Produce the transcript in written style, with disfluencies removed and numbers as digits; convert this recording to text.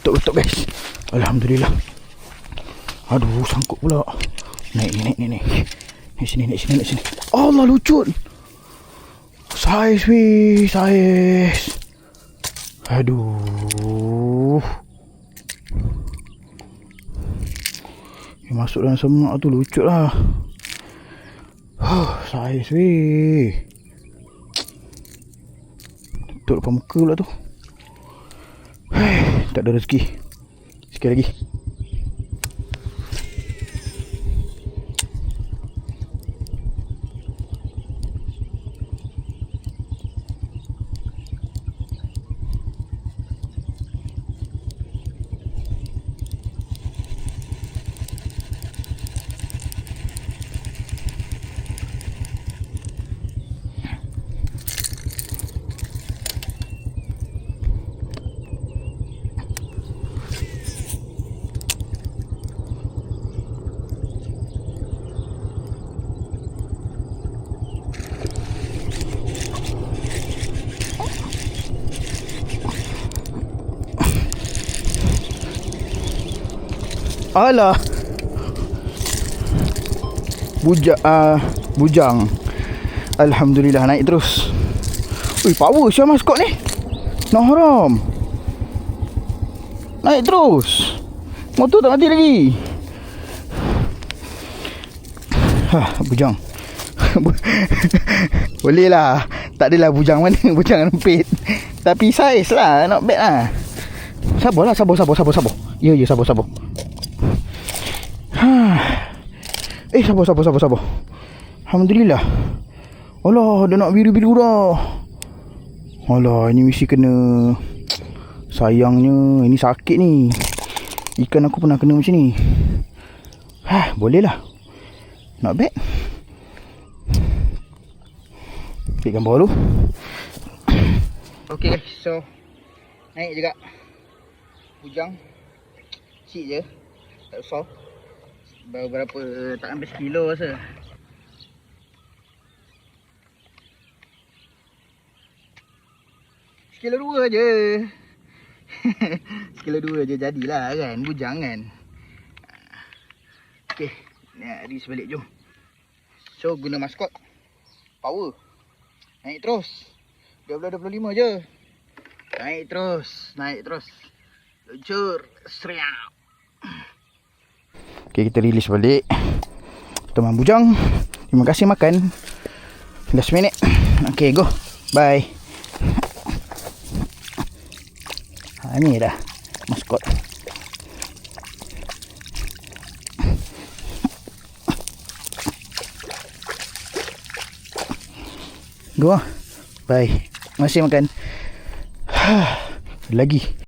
Betul-betul guys. Alhamdulillah. Aduh, sangkut pula. Naik ni. Naik sini. Allah, lucut. Saiz weh, saiz. Aduh. Dia masuk dalam semak tu lucut lah. Saiz weh. Tutup depan muka pula tu. Tak ada rezeki. Sikit lagi. Alah. Bujang. Alhamdulillah, naik terus. Ui, power Syah maskot ni. Nak haram. Naik terus. Motor tak mati lagi. Bujang. Boleh lah. Tak adalah bujang mana. Bujang rempit. Tapi saiz lah. Not bad lah. Sabar. Ya, sabar. Sabar. Alhamdulillah. Alah, dah nak biru-biru dah. Alah, ini mesti kena. Sayangnya, ini sakit ni. Ikan aku pernah kena macam ni. Boleh lah. Not bad. Ambil gambar dulu. Okay guys, so naik juga bujang. Kecil je. Tak besar. Baru berapa, tak sampai sekilo rasa. Sekilo 2 je. Sekilo 2 je jadilah kan, bujang kan. Okay, ni hari sebalik, jom. So guna maskot power. Naik terus 12.25 je. Naik terus. Luncur. Seriap. Okay, kita release balik teman bujang. Terima kasih makan. Last minute. Okay, go. Bye. Ni dah maskot. Go. Bye. Masih makan. Lagi.